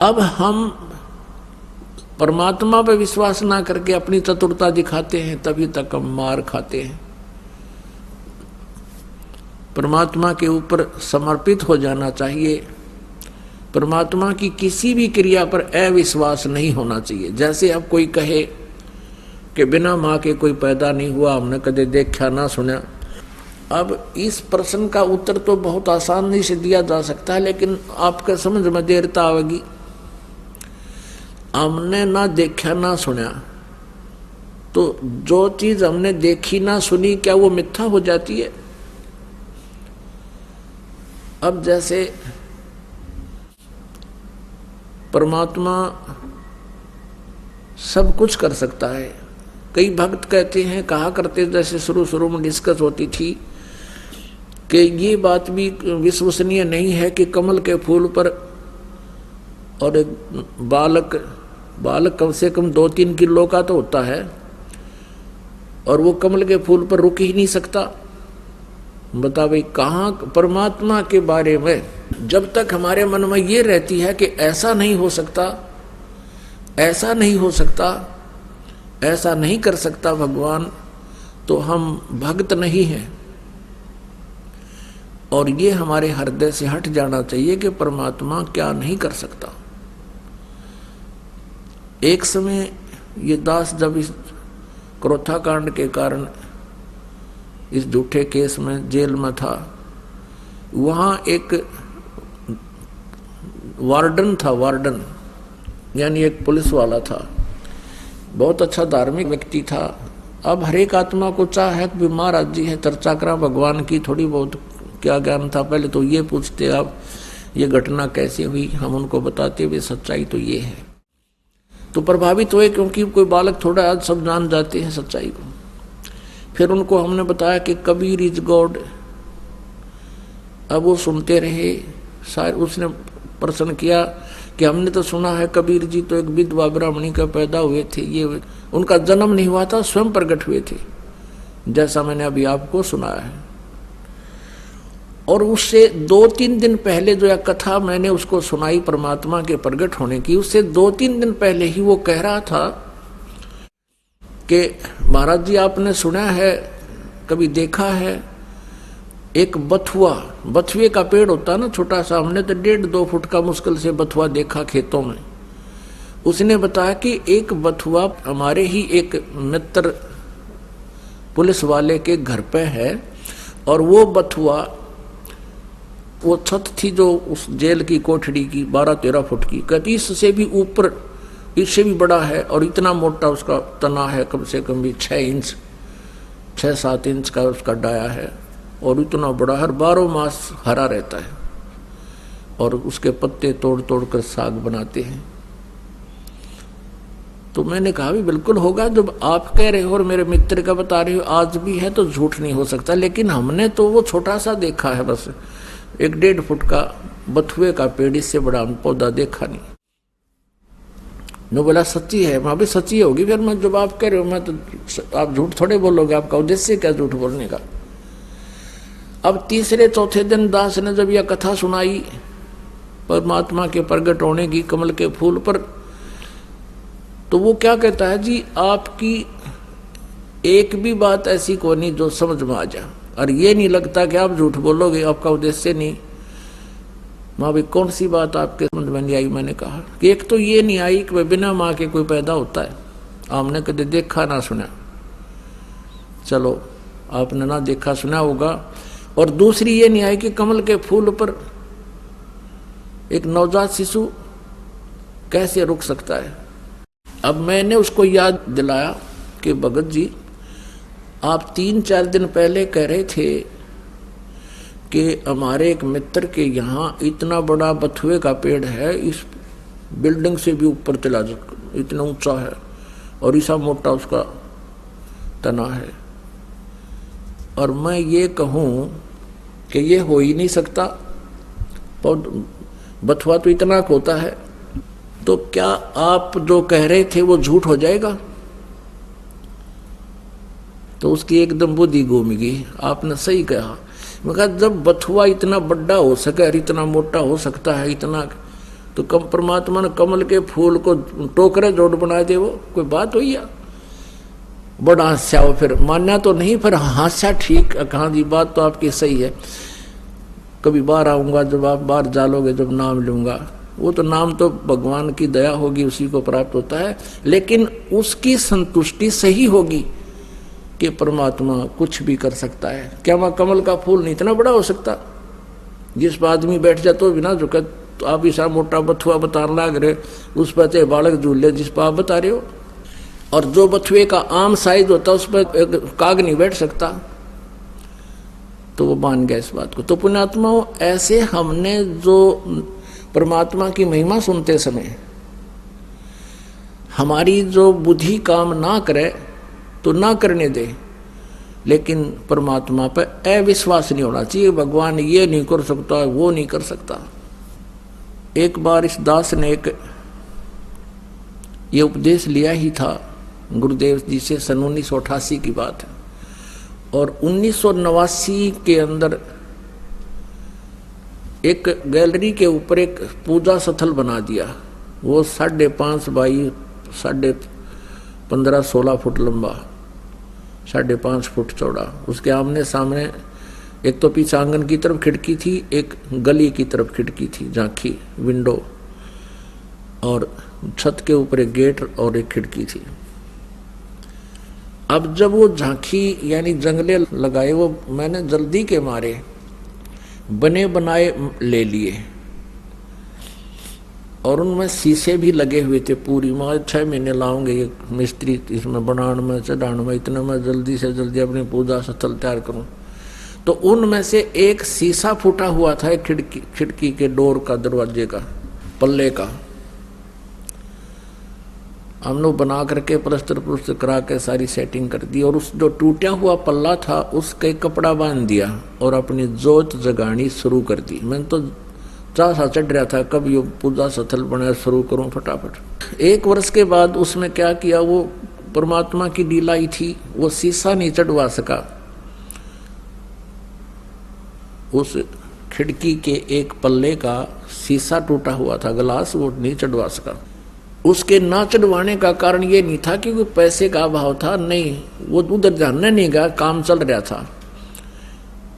अब हम परमात्मा पर विश्वास ना करके अपनी चतुरता दिखाते हैं, तभी तक हम मार खाते हैं। परमात्मा के ऊपर समर्पित हो जाना चाहिए। परमात्मा की किसी भी क्रिया पर अविश्वास नहीं होना चाहिए। जैसे अब कोई कहे कि बिना माँ के कोई पैदा नहीं हुआ, हमने कदे देखा ना सुना। अब इस प्रश्न का उत्तर तो बहुत आसानी से दिया जा सकता है, लेकिन आपका समझ में देरता आवेगी। हमने ना देखा ना सुना, तो जो चीज हमने देखी ना सुनी, क्या वो मिथ्या हो जाती है? अब जैसे परमात्मा सब कुछ कर सकता है। कई भक्त कहते हैं, कहा करते, जैसे शुरू में डिस्कस होती थी कि ये बात भी विश्वसनीय नहीं है कि कमल के फूल पर और एक बालक कम से कम 2-3 किलो का तो होता है, और वो कमल के फूल पर रुक ही नहीं सकता। बता भाई, कहाँ परमात्मा के बारे में जब तक हमारे मन में ये रहती है कि ऐसा नहीं हो सकता, ऐसा नहीं हो सकता, ऐसा नहीं कर सकता भगवान, तो हम भक्त नहीं हैं। और ये हमारे हृदय से हट जाना चाहिए कि परमात्मा क्या नहीं कर सकता। एक समय ये दास जब इस क्रोथा कांड के कारण इस झूठे केस में जेल में था, वहाँ एक वार्डन था, वार्डन यानी एक पुलिस वाला था, बहुत अच्छा धार्मिक व्यक्ति था। अब हर एक आत्मा को चाह है कि महाराज जी है, चर्चा करा भगवान की, थोड़ी बहुत क्या ज्ञान था। पहले तो ये पूछते आप ये घटना कैसे हुई, हम उनको बताते हुए सच्चाई तो ये है। तो प्रभावित हुए, क्योंकि कोई बालक थोड़ा आज सब जान जाते हैं सच्चाई को। फिर उनको हमने बताया कि कबीर इज गॉड। अब वो सुनते रहे। शायद उसने प्रश्न किया कि हमने तो सुना है कबीर जी तो एक विधवा ब्राह्मणी का पैदा हुए थे, ये उनका जन्म नहीं हुआ था, स्वयं प्रकट हुए थे, जैसा मैंने अभी आपको सुनाया है। और उससे 2-3 दिन पहले जो यह कथा मैंने उसको सुनाई परमात्मा के प्रकट होने की, उससे 2-3 दिन पहले ही वो कह रहा था कि महाराज जी आपने सुना है, कभी देखा है, एक बथुए का पेड़ होता ना छोटा सा, हमने तो 1.5-2 फुट का मुश्किल से बथुआ देखा खेतों में। उसने बताया कि एक बथुआ हमारे ही एक मित्र पुलिस वाले के घर पे है, और वो बथुआ, वो छत थी जो उस जेल की कोठड़ी की 12-13 फुट की, कहती इससे भी ऊपर, इससे भी बड़ा है, और इतना मोटा उसका तना है, कम से कम भी 6-7 इंच का उसका डाया है, और इतना बड़ा हर 12 मास हरा रहता है, और उसके पत्ते तोड़ तोड़ कर साग बनाते हैं। तो मैंने कहा भी बिल्कुल होगा, जब आप कह रहे हो और मेरे मित्र का बता रहे हो, आज भी है तो झूठ नहीं हो सकता। लेकिन हमने तो वो छोटा सा देखा है, बस 1-1.5 फुट का बथुए का पेड़, इससे बड़ा पौधा देखा नहीं। नो बोला सच्ची है, मैं भी सच्ची होगी। फिर मैं जब आप कह रहे हो, मैं तो आप झूठ थोड़े बोलोगे, आपका उद्देश्य क्या झूठ बोलने का। अब 3-4 दिन दास ने जब यह कथा सुनाई परमात्मा के प्रकट होने की कमल के फूल पर, तो वो क्या कहता है जी, आपकी एक भी बात ऐसी को नहीं जो समझ में आ जाए, और ये नहीं लगता कि आप झूठ बोलोगे, आपका उद्देश्य नहीं। माँ भाई कौन सी बात आपके समझ में नहीं आई? मैंने कहा कि एक तो ये नहीं आई कि बिना माँ के कोई पैदा होता है, आपने कभी देखा ना सुना। चलो आपने ना देखा सुना होगा। और दूसरी ये नहीं आई कि कमल के फूल पर एक नवजात शिशु कैसे रुक सकता है। अब मैंने उसको याद दिलाया कि भगत जी, आप 3-4 दिन पहले कह रहे थे कि हमारे एक मित्र के यहाँ इतना बड़ा बथुए का पेड़ है, इस बिल्डिंग से भी ऊपर चला जाता, इतना ऊंचा है, और ऐसा मोटा उसका तना है। और मैं ये कहूँ कि ये हो ही नहीं सकता, बथुआ तो इतना होता है, तो क्या आप जो कह रहे थे वो झूठ हो जाएगा? तो उसकी एकदम बुद्धि घूम गई। आपने सही कहा। मैं कहा जब बथुआ इतना बड़ा हो सके और इतना मोटा हो सकता है, इतना तो कम परमात्मा ने कमल के फूल को टोकरे जोड़ बना दे, वो कोई बात हुई या? बड़ा हास्या हो, फिर मानना तो नहीं, फिर हास्या ठीक। कहाँ जी, बात तो आपकी सही है। कभी बाहर आऊंगा, जब आप बाहर जालोगे, जब नाम लूंगा, वो तो नाम तो भगवान की दया होगी, उसी को प्राप्त होता है, लेकिन उसकी संतुष्टि सही होगी कि परमात्मा कुछ भी कर सकता है। क्या वहां कमल का फूल नहीं इतना बड़ा हो सकता? जिस पर आदमी बैठ जाए तो बिना झुके, तो आप ऐसा मोटा बथुआ बता लाग रहे, उस पर चाहे बालक झूले जिस पर आप बता रहे हो। और जो बथुए का आम साइज होता है उस पर एक काग नहीं बैठ सकता। तो वो मान गया इस बात को। तो पुण्यात्माओं, ऐसे हमने जो परमात्मा की महिमा सुनते समय हमारी जो बुद्धि काम ना करे तो ना करने दे, लेकिन परमात्मा पर अविश्वास नहीं होना चाहिए। भगवान ये नहीं कर सकता, वो नहीं कर सकता। एक बार इस दास ने एक ये उपदेश लिया ही था गुरुदेव जी से, सन 1988 की बात है। और 1989 के अंदर एक गैलरी के ऊपर एक पूजा स्थल बना दिया। वो 5.5 बाई 15.5-16 फुट लंबा, 5.5 फुट चौड़ा। उसके आमने सामने एक तो पीछे आंगन की तरफ खिड़की थी, एक गली की तरफ खिड़की थी, झांकी विंडो, और छत के ऊपर एक गेट और एक खिड़की थी। अब जब वो झांकी यानी जंगले लगाए, वो मैंने जल्दी के मारे बने बनाए ले लिए, और उनमें शीशे भी लगे हुए थे। पूरी मैं 6 महीने लाऊंगे ये मिस्त्री इसमें बनाने में, चढ़ाने में, इतना मैं जल्दी से जल्दी अपनी पूजा स्थल तैयार करूं। तो उनमें से एक शीशा फूटा हुआ था, एक खिड़की के डोर का, दरवाजे का, पल्ले का। हमने बना करके प्लस्तर करा के सारी सेटिंग कर दी, और उस जो टूटा हुआ पल्ला था उसके कपड़ा बांध दिया और अपनी जोत जगानी शुरू कर दी। मैंने तो चासा चढ़ रहा था कब ये पूजा स्थल बना शुरू करूं फटाफट। 1 वर्ष के बाद उसमें क्या किया, वो परमात्मा की ढिलाई थी, वो शीशा नहीं चढ़वा सका। उस खिड़की के एक पल्ले का शीशा टूटा हुआ था, ग्लास, वो नहीं चढ़वा सका। उसके ना चढ़वाने का कारण ये नहीं था कि पैसे का अभाव था, नहीं, वो उधर जानने नहीं गया, काम चल रहा था।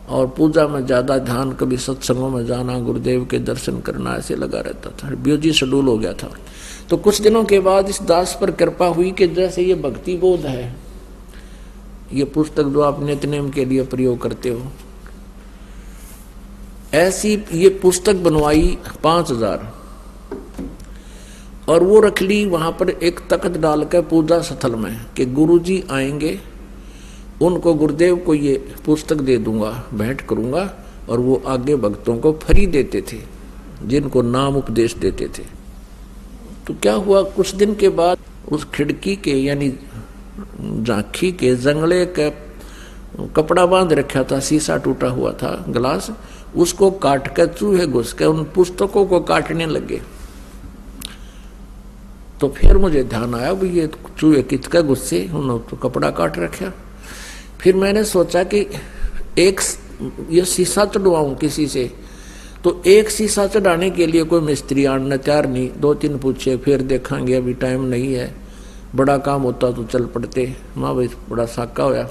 और पूजा में ज़्यादा ध्यान, कभी सत्संगों में जाना, गुरुदेव के दर्शन करना, ऐसे लगा रहता था, बिजी शेड्यूल हो गया था। तो कुछ दिनों के बाद इस दास पर कृपा हुई कि जैसे ये भक्ति बोध है, ये पुस्तक जो आप नित्यनेम के लिए प्रयोग करते हो, ऐसी ये पुस्तक बनवाई 5000, और वो रख ली वहां पर एक तख्त डालकर पूजा स्थल में कि गुरुजी आएंगे, उनको गुरुदेव को ये पुस्तक दे दूंगा, भेंट करूंगा। और वो आगे भक्तों को फ्री देते थे, जिनको नाम उपदेश देते थे। तो क्या हुआ, कुछ दिन के बाद उस खिड़की के यानी झांकी के जंगले का कपड़ा बांध रखा था, शीशा टूटा हुआ था, ग्लास, उसको काट कर चूहे घुस के उन पुस्तकों को काटने लगे। तो फिर मुझे ध्यान आया, भाई ये चूहे किसका गुस्से, उन्होंने तो कपड़ा काट रखा। फिर मैंने सोचा कि एक ये शीशा चढ़वाऊं किसी से। तो एक शीशा चढ़ाने के लिए कोई मिस्त्री आना तैयार नहीं, 2-3 पूछे, फिर देखेंगे, अभी टाइम नहीं है, बड़ा काम होता तो चल पड़ते। माँ भाई बड़ा साका होया।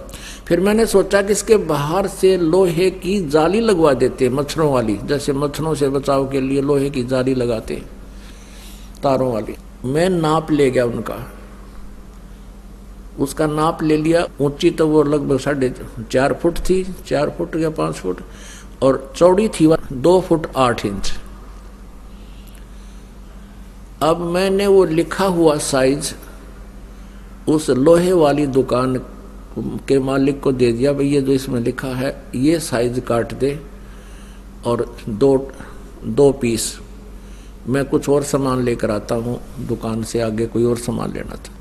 फिर मैंने सोचा कि इसके बाहर से लोहे की जाली लगवा देते, मच्छरों वाली, जैसे मच्छरों से बचाव के लिए लोहे की जाली लगाते, तारों वाली। मैं नाप ले गया उनका, उसका नाप ले लिया। ऊंची तो वो लगभग 4.5 फुट थी, 4 फुट या 5 फुट, और चौड़ी थी 2 फुट 8 इंच। अब मैंने वो लिखा हुआ साइज उस लोहे वाली दुकान के मालिक को दे दिया, भाई ये जो इसमें लिखा है ये साइज काट दे, और 2 पीस। मैं कुछ और सामान लेकर आता हूँ दुकान से, आगे कोई और सामान लेना था।